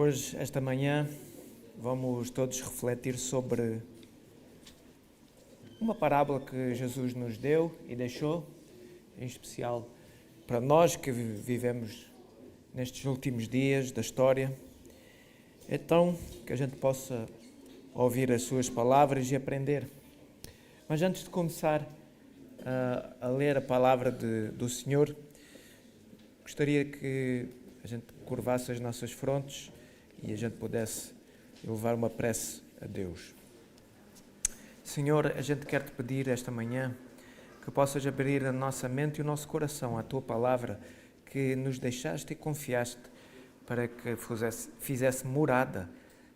Hoje, esta manhã, vamos todos refletir sobre uma parábola que Jesus nos deu e deixou, em especial para nós que vivemos nestes últimos dias da história. Então, que a gente possa ouvir as suas palavras e aprender. Mas antes de começar a ler a palavra do Senhor, gostaria que a gente curvasse as nossas frontes e a gente pudesse elevar uma prece a Deus. Senhor, a gente quer te pedir esta manhã que possas abrir a nossa mente e o nosso coração à tua palavra que nos deixaste e confiaste para que fizesse morada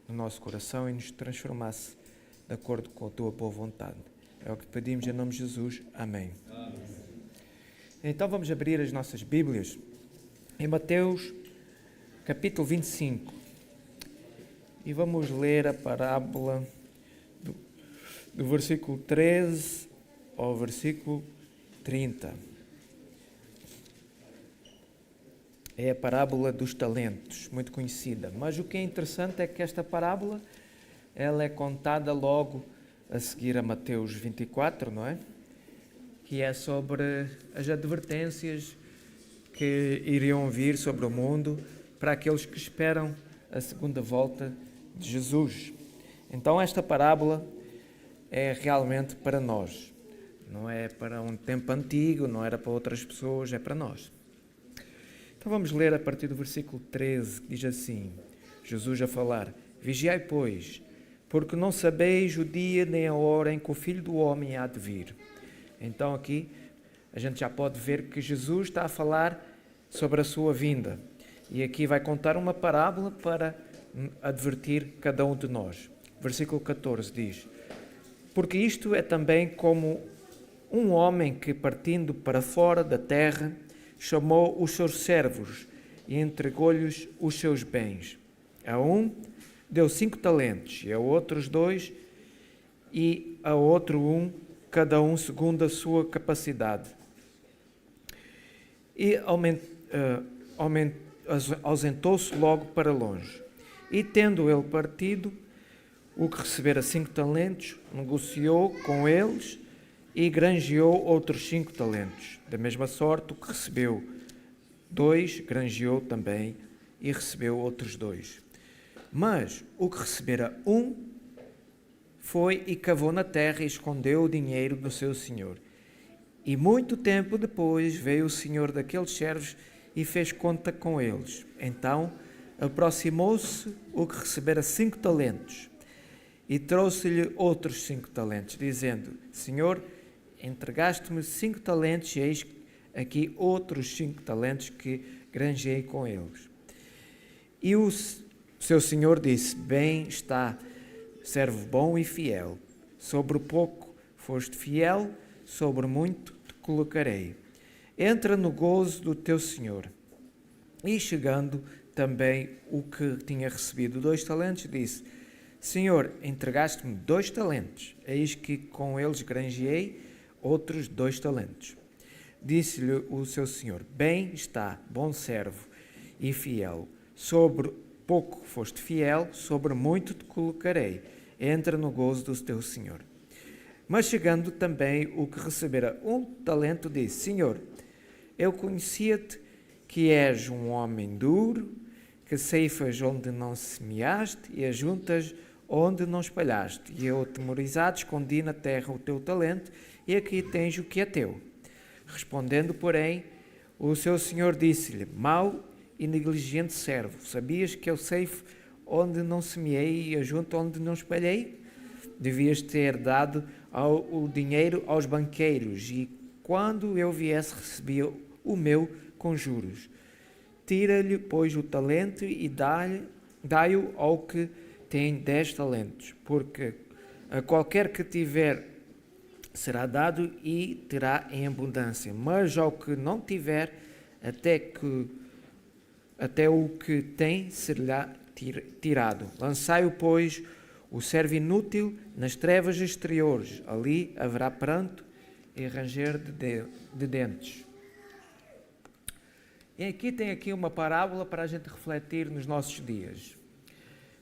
no nosso coração e nos transformasse de acordo com a tua boa vontade. É o que te pedimos em nome de Jesus. Amém. Amém. Então vamos abrir as nossas Bíblias em Mateus capítulo 25 e vamos ler a parábola do versículo 13 ao versículo 30. É a parábola dos talentos, muito conhecida. Mas o que é interessante é que esta parábola ela é contada logo a seguir a Mateus 24, não é? Que é sobre as advertências que iriam vir sobre o mundo para aqueles que esperam a segunda volta de Jesus. Então esta parábola é realmente para nós. Não é para um tempo antigo, não era para outras pessoas, é para nós. Então vamos ler a partir do versículo 13, que diz assim, Jesus a falar: Vigiai, pois, porque não sabeis o dia nem a hora em que o Filho do Homem há de vir. Então aqui a gente já pode ver que Jesus está a falar sobre a sua vinda. E aqui vai contar uma parábola para advertir cada um de nós. Versículo 14 diz: Porque isto é também como um homem que, partindo para fora da terra, chamou os seus servos e entregou-lhes os seus bens. A um deu 5 talentos, e a outros 2, e a outro 1, cada um segundo a sua capacidade. E ausentou-se logo para longe. E tendo ele partido, o que recebera 5 talentos, negociou com eles e granjeou outros 5 talentos. Da mesma sorte, o que recebeu 2, granjeou também e recebeu outros 2. Mas o que recebera 1, foi e cavou na terra e escondeu o dinheiro do seu senhor. E muito tempo depois veio o senhor daqueles servos e fez conta com eles. Então aproximou-se o que recebera 5 talentos e trouxe-lhe outros 5 talentos, dizendo: Senhor, entregaste-me 5 talentos e eis aqui outros 5 talentos que granjeei com eles. E o seu senhor disse: Bem está, servo bom e fiel. Sobre o pouco foste fiel, sobre muito te colocarei. Entra no gozo do teu senhor. E chegando também o que tinha recebido 2 talentos, disse: Senhor, entregaste-me 2 talentos, eis que com eles granjeei outros 2 talentos. Disse-lhe o seu senhor: Bem está, bom servo e fiel. Sobre pouco foste fiel, sobre muito te colocarei. Entra no gozo do teu senhor. Mas chegando também o que recebera 1 talento, disse: Senhor, eu conhecia-te que és um homem duro, que ceifas onde não semeaste e ajuntas onde não espalhaste. E eu, atemorizado, escondi na terra o teu talento, e aqui tens o que é teu. Respondendo, porém, o seu senhor disse-lhe: Mau e negligente servo, sabias que eu ceifo onde não semeei e ajunto onde não espalhei? Devias ter dado o dinheiro aos banqueiros, e quando eu viesse recebia o meu com juros. Tira-lhe, pois, o talento e dai-o ao que tem 10 talentos, porque a qualquer que tiver será dado e terá em abundância, mas ao que não tiver, até o que tem será tirado. Lançai-o, pois, o servo inútil nas trevas exteriores, ali haverá pranto e ranger de dentes. E aqui tem uma parábola para a gente refletir nos nossos dias.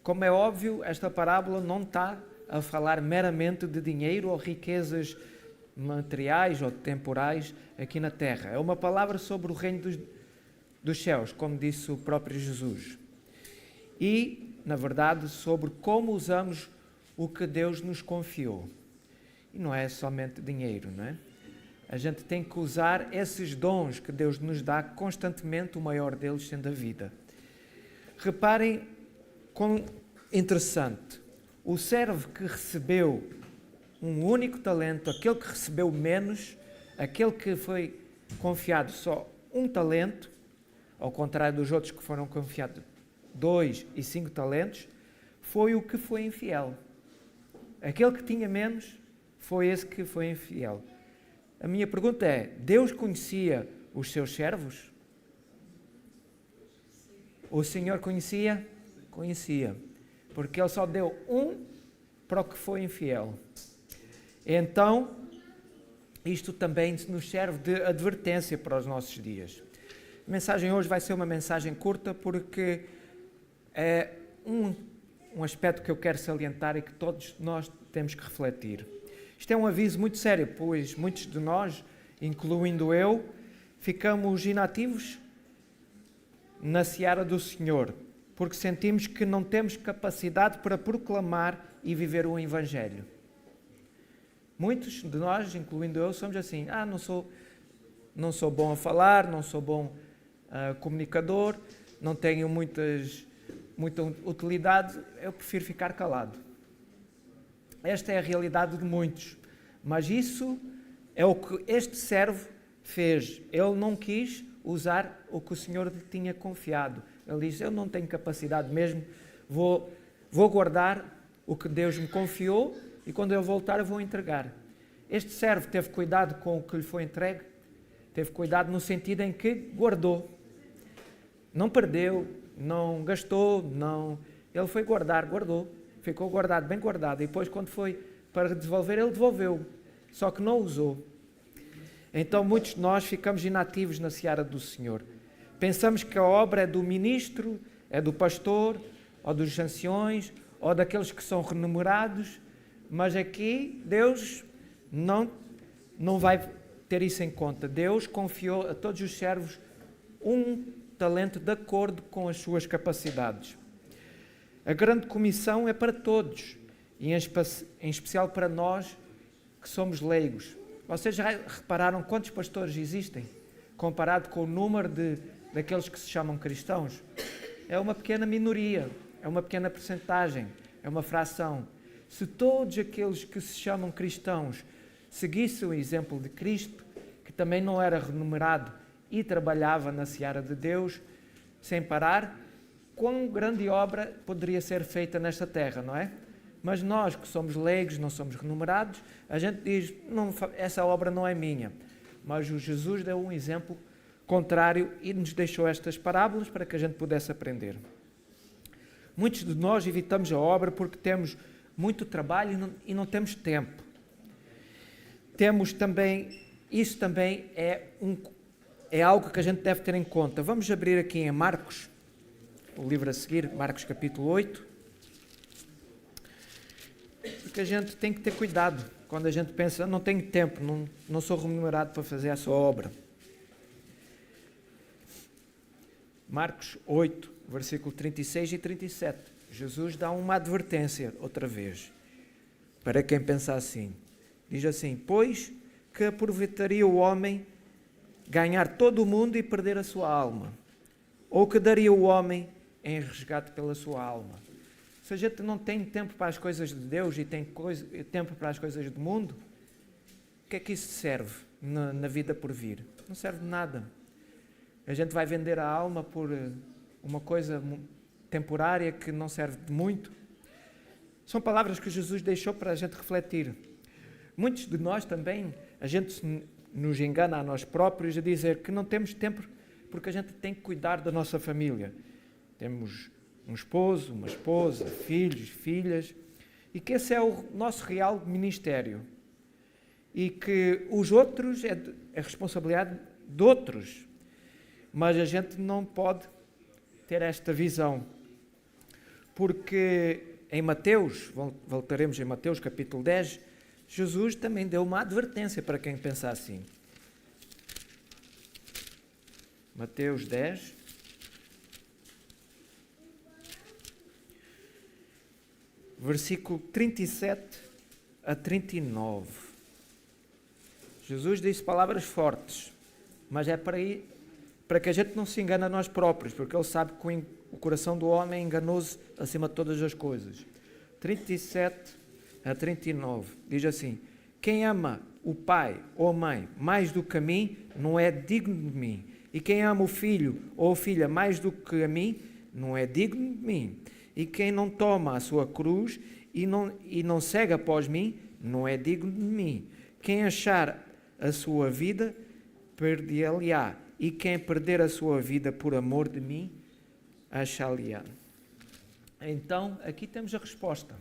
Como é óbvio, esta parábola não está a falar meramente de dinheiro ou riquezas materiais ou temporais aqui na terra. É uma palavra sobre o reino dos céus, como disse o próprio Jesus. E, na verdade, sobre como usamos o que Deus nos confiou. E não é somente dinheiro, não é? A gente tem que usar esses dons que Deus nos dá constantemente, o maior deles sendo a vida. Reparem como interessante. O servo que recebeu um único talento, aquele que recebeu menos, aquele que foi confiado só um talento, ao contrário dos outros que foram confiados 2 e 5 talentos, foi o que foi infiel. Aquele que tinha menos foi esse que foi infiel. A minha pergunta é, Deus conhecia os seus servos? O Senhor conhecia? Conhecia. Porque Ele só deu um para o que foi infiel. Então, isto também nos serve de advertência para os nossos dias. A mensagem hoje vai ser uma mensagem curta porque é um aspecto que eu quero salientar e que todos nós temos que refletir. Isto é um aviso muito sério, pois muitos de nós, incluindo eu, ficamos inativos na seara do Senhor, porque sentimos que não temos capacidade para proclamar e viver o Evangelho. Muitos de nós, incluindo eu, somos assim, não sou bom a falar, não sou bom comunicador, não tenho muita utilidade, eu prefiro ficar calado. Esta é a realidade de muitos, mas isso é o que este servo fez. Ele não quis usar o que o Senhor lhe tinha confiado. Ele disse, eu não tenho capacidade mesmo, vou guardar o que Deus me confiou e quando eu voltar eu vou entregar. Este servo teve cuidado com o que lhe foi entregue, teve cuidado no sentido em que guardou. Não perdeu, não gastou, ele foi guardou. Ficou guardado, bem guardado. E depois, quando foi para devolver, ele devolveu. Só que não usou. Então, muitos de nós ficamos inativos na seara do Senhor. Pensamos que a obra é do ministro, é do pastor, ou dos anciões, ou daqueles que são remunerados. Mas aqui, Deus não vai ter isso em conta. Deus confiou a todos os servos um talento de acordo com as suas capacidades. A grande comissão é para todos, e em especial para nós que somos leigos. Vocês já repararam quantos pastores existem, comparado com o número daqueles que se chamam cristãos? É uma pequena minoria, é uma pequena percentagem, é uma fração. Se todos aqueles que se chamam cristãos seguissem o exemplo de Cristo, que também não era remunerado e trabalhava na seara de Deus, sem parar, quão grande obra poderia ser feita nesta terra, não é? Mas nós que somos leigos, não somos remunerados, a gente diz, essa obra não é minha. Mas o Jesus deu um exemplo contrário e nos deixou estas parábolas para que a gente pudesse aprender. Muitos de nós evitamos a obra porque temos muito trabalho e não temos tempo. Temos também, isso também é algo que a gente deve ter em conta. Vamos abrir aqui em Marcos, o livro a seguir, Marcos capítulo 8, porque a gente tem que ter cuidado quando a gente pensa, não tenho tempo, não sou remunerado para fazer essa obra. Marcos 8, versículo 36 e 37. Jesus dá uma advertência outra vez, para quem pensa assim. Diz assim, pois que aproveitaria o homem ganhar todo o mundo e perder a sua alma? Ou que daria o homem em resgate pela sua alma? Se a gente não tem tempo para as coisas de Deus e tem tempo para as coisas do mundo, o que é que isso serve na vida por vir? Não serve de nada. A gente vai vender a alma por uma coisa temporária que não serve de muito. São palavras que Jesus deixou para a gente refletir. Muitos de nós também, a gente nos engana a nós próprios a dizer que não temos tempo porque a gente tem que cuidar da nossa família. Temos um esposo, uma esposa, filhos, filhas, e que esse é o nosso real ministério. E que os outros é responsabilidade de outros. Mas a gente não pode ter esta visão. Porque em Mateus, voltaremos em Mateus capítulo 10, Jesus também deu uma advertência para quem pensa assim. Mateus 10, versículo 37 a 39. Jesus disse palavras fortes, mas é para que a gente não se engane a nós próprios, porque Ele sabe que o coração do homem é enganoso acima de todas as coisas. 37 a 39, diz assim: quem ama o pai ou a mãe mais do que a mim, não é digno de mim. E quem ama o filho ou a filha mais do que a mim, não é digno de mim. E quem não toma a sua cruz e não segue após mim, não é digno de mim. Quem achar a sua vida, perder-lhe-á. E quem perder a sua vida por amor de mim, achar-lhe-á. Então, aqui temos a resposta.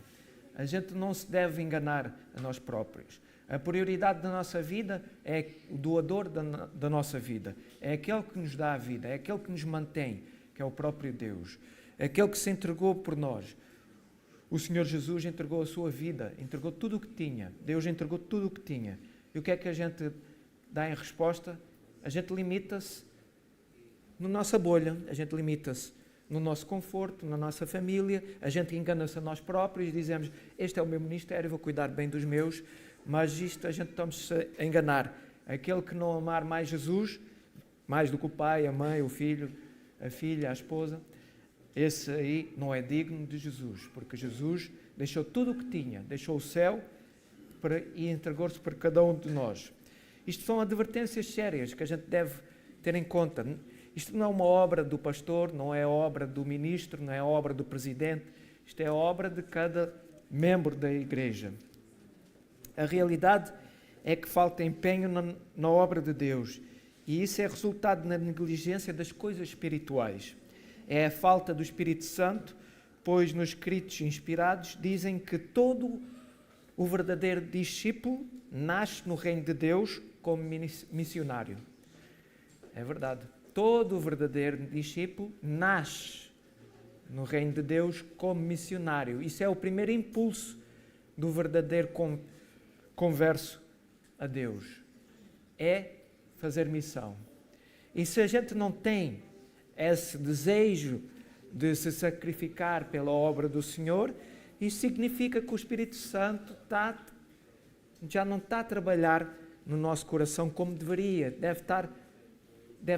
A gente não se deve enganar a nós próprios. A prioridade da nossa vida é o doador da nossa vida. É aquele que nos dá a vida, é aquele que nos mantém, que é o próprio Deus. É aquele que se entregou por nós. O Senhor Jesus entregou a sua vida, entregou tudo o que tinha. Deus entregou tudo o que tinha. E o que é que a gente dá em resposta? A gente limita-se na nossa bolha, a gente limita-se no nosso conforto, na nossa família, a gente engana-se a nós próprios e dizemos: este é o meu ministério, vou cuidar bem dos meus, mas isto a gente estamos-se a enganar. Aquele que não amar mais Jesus, mais do que o pai, a mãe, o filho, a filha, a esposa, esse aí não é digno de Jesus, porque Jesus deixou tudo o que tinha, deixou o céu e entregou-se para cada um de nós. Isto são advertências sérias que a gente deve ter em conta. Isto não é uma obra do pastor, não é obra do ministro, não é obra do presidente. Isto é obra de cada membro da igreja. A realidade é que falta empenho na obra de Deus. E isso é resultado na negligência das coisas espirituais. É a falta do Espírito Santo, pois nos escritos inspirados dizem que todo o verdadeiro discípulo nasce no reino de Deus como missionário. É verdade. Todo o verdadeiro discípulo nasce no reino de Deus como missionário. Isso é o primeiro impulso do verdadeiro converso a Deus. É fazer missão. E se a gente não tem esse desejo de se sacrificar pela obra do Senhor, isso significa que o Espírito Santo já não está a trabalhar no nosso coração como deveria. Deve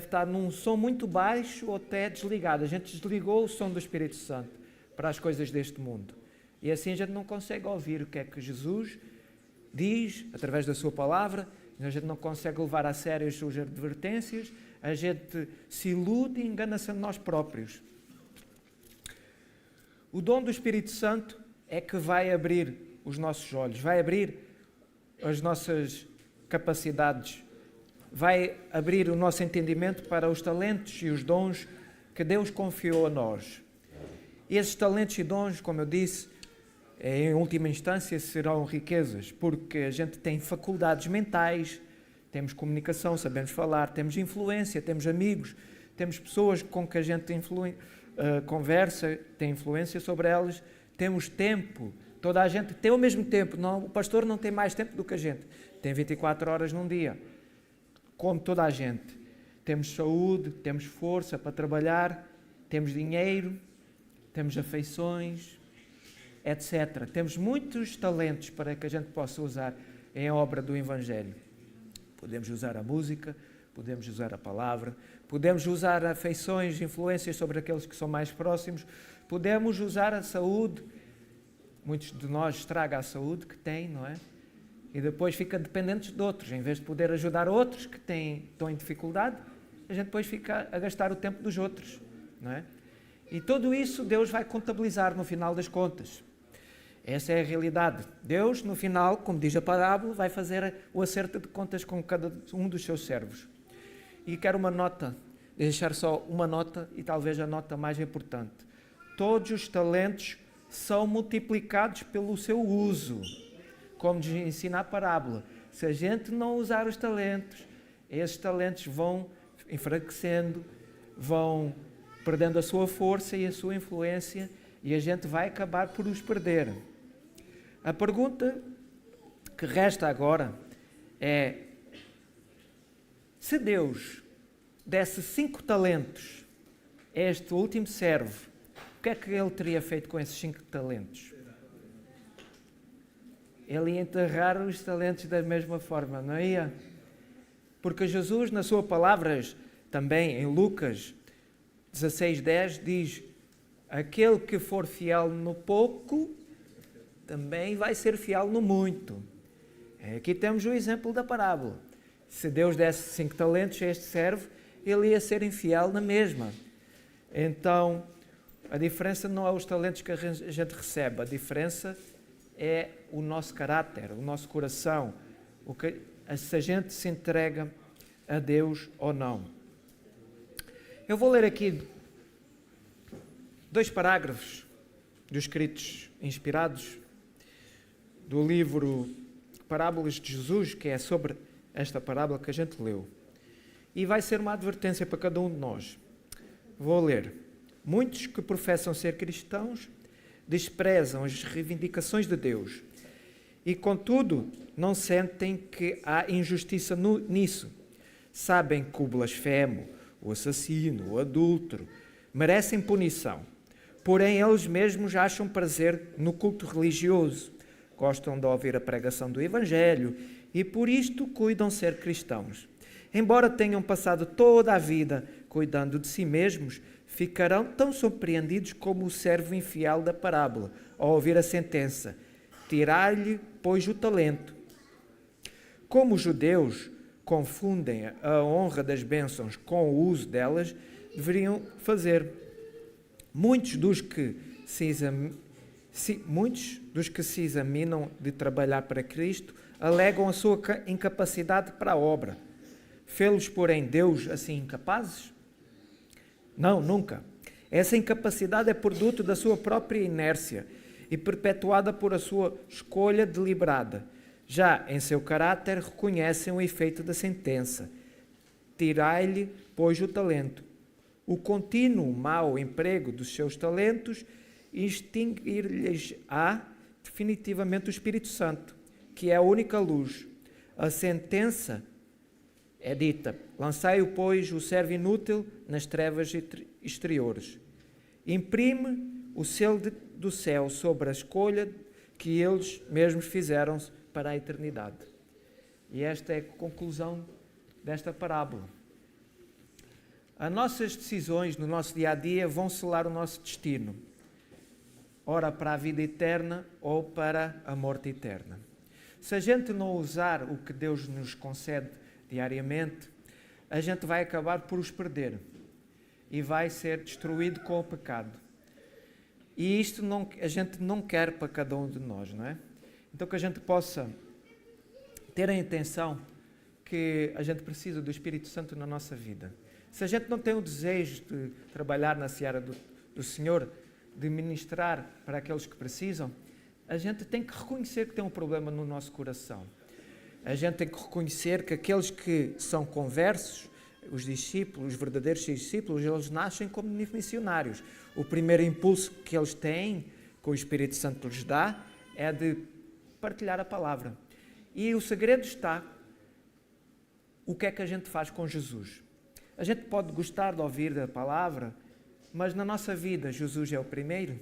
estar num som muito baixo ou até desligado. A gente desligou o som do Espírito Santo para as coisas deste mundo. E assim a gente não consegue ouvir o que é que Jesus diz através da sua palavra. A gente não consegue levar a sério as suas advertências. A gente se ilude e engana-se a nós próprios. O dom do Espírito Santo é que vai abrir os nossos olhos, vai abrir as nossas capacidades, vai abrir o nosso entendimento para os talentos e os dons que Deus confiou a nós. E esses talentos e dons, como eu disse, em última instância serão riquezas, porque a gente tem faculdades mentais, temos comunicação, sabemos falar, temos influência, temos amigos, temos pessoas com que a gente conversa, tem influência sobre elas, temos tempo, toda a gente tem o mesmo tempo, não, o pastor não tem mais tempo do que a gente, tem 24 horas num dia, como toda a gente. Temos saúde, temos força para trabalhar, temos dinheiro, temos afeições, etc. Temos muitos talentos para que a gente possa usar em obra do Evangelho. Podemos usar a música, podemos usar a palavra, podemos usar afeições, influências sobre aqueles que são mais próximos, podemos usar a saúde. Muitos de nós estragam a saúde que têm, não é? E depois fica dependentes de outros. Em vez de poder ajudar outros que estão em dificuldade, a gente depois fica a gastar o tempo dos outros, não é? E tudo isso Deus vai contabilizar no final das contas. Essa é a realidade. Deus, no final, como diz a parábola, vai fazer o acerto de contas com cada um dos seus servos. E quero deixar só uma nota, e talvez a nota mais importante. Todos os talentos são multiplicados pelo seu uso. Como nos ensina a parábola, se a gente não usar os talentos, esses talentos vão enfraquecendo, vão perdendo a sua força e a sua influência, e a gente vai acabar por os perder. A pergunta que resta agora é: se Deus desse 5 talentos a este último servo, o que é que ele teria feito com esses 5 talentos? Ele ia enterrar os talentos da mesma forma, não ia? Porque Jesus, nas suas palavras, também em Lucas 16:10, diz: aquele que for fiel no pouco, também vai ser fiel no muito. Aqui temos o exemplo da parábola. Se Deus desse 5 talentos a este servo, ele ia ser infiel na mesma. Então, a diferença não é os talentos que a gente recebe, a diferença é o nosso caráter, o nosso coração, se a gente se entrega a Deus ou não. Eu vou ler aqui 2 parágrafos dos escritos inspirados do livro Parábolas de Jesus, que é sobre esta parábola que a gente leu. E vai ser uma advertência para cada um de nós. Vou ler. Muitos que professam ser cristãos desprezam as reivindicações de Deus e, contudo, não sentem que há injustiça nisso. Sabem que o blasfemo, o assassino, o adúltero merecem punição. Porém, eles mesmos acham prazer no culto religioso, gostam de ouvir a pregação do Evangelho e, por isto, cuidam ser cristãos. Embora tenham passado toda a vida cuidando de si mesmos, ficarão tão surpreendidos como o servo infiel da parábola, ao ouvir a sentença: tirar-lhe, pois, o talento. Como os judeus confundem a honra das bênçãos com o uso delas, deveriam fazer. Muitos dos que se examinam de trabalhar para Cristo alegam a sua incapacidade para a obra. Fê-los, porém, Deus assim incapazes? Não, nunca. Essa incapacidade é produto da sua própria inércia e perpetuada por a sua escolha deliberada. Já em seu caráter reconhecem o efeito da sentença: tirai-lhe, pois, o talento. O contínuo mau emprego dos seus talentos extinguir-lhes-á definitivamente o Espírito Santo, que é a única luz. A sentença é dita: lançai-o, pois, o servo inútil nas trevas exteriores. Imprime o selo do céu sobre a escolha que eles mesmos fizeram para a eternidade. E esta é a conclusão desta parábola. As nossas decisões no nosso dia-a-dia vão selar o nosso destino, ora para a vida eterna ou para a morte eterna. Se a gente não usar o que Deus nos concede diariamente, a gente vai acabar por os perder e vai ser destruído com o pecado. E isto a gente não quer para cada um de nós, não é? Então que a gente possa ter a intenção que a gente precisa do Espírito Santo na nossa vida. Se a gente não tem o desejo de trabalhar na seara do Senhor, de ministrar para aqueles que precisam, a gente tem que reconhecer que tem um problema no nosso coração. A gente tem que reconhecer que aqueles que são conversos, os discípulos, os verdadeiros discípulos, eles nascem como missionários. O primeiro impulso que eles têm, que o Espírito Santo lhes dá, é de partilhar a palavra. E o segredo está: o que é que a gente faz com Jesus? A gente pode gostar de ouvir a palavra, mas na nossa vida Jesus é o primeiro.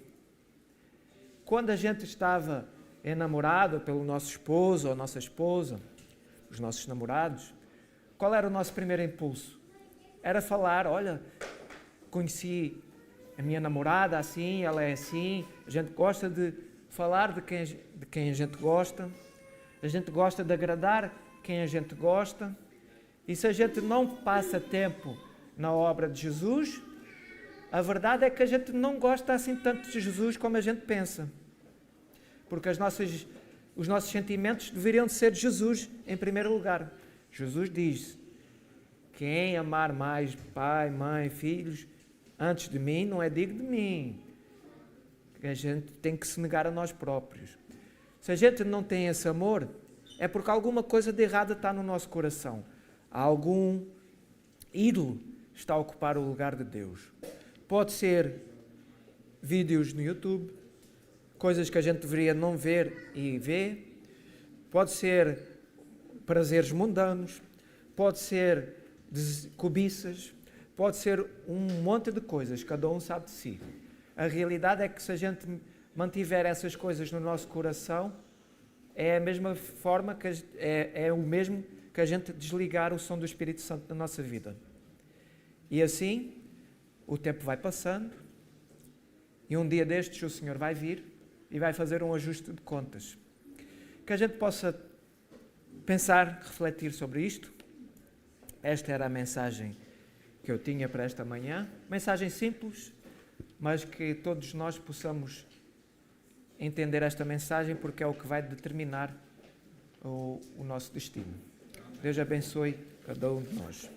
Quando a gente estava enamorado pelo nosso esposo ou nossa esposa, os nossos namorados, qual era o nosso primeiro impulso? Era falar: olha, conheci a minha namorada assim, ela é assim. A gente gosta de falar de quem a gente gosta, a gente gosta de agradar quem a gente gosta. E se a gente não passa tempo na obra de Jesus, a verdade é que a gente não gosta assim tanto de Jesus como a gente pensa. Porque os nossos sentimentos deveriam ser de Jesus em primeiro lugar. Jesus diz: quem amar mais pai, mãe, filhos antes de mim não é digno de mim. A gente tem que se negar a nós próprios. Se a gente não tem esse amor, é porque alguma coisa de errado está no nosso coração. Algum ídolo está a ocupar o lugar de Deus. Pode ser vídeos no YouTube, coisas que a gente deveria não ver e vê. Pode ser prazeres mundanos, pode ser cobiças, pode ser um monte de coisas, cada um sabe de si. A realidade é que se a gente mantiver essas coisas no nosso coração, é a mesma forma que é o mesmo que a gente desligar o som do Espírito Santo na nossa vida. E assim, o tempo vai passando e um dia destes o Senhor vai vir e vai fazer um ajuste de contas. Que a gente possa pensar, refletir sobre isto. Esta era a mensagem que eu tinha para esta manhã. Mensagem simples, mas que todos nós possamos entender esta mensagem, porque é o que vai determinar o nosso destino. Deus abençoe cada um de nós.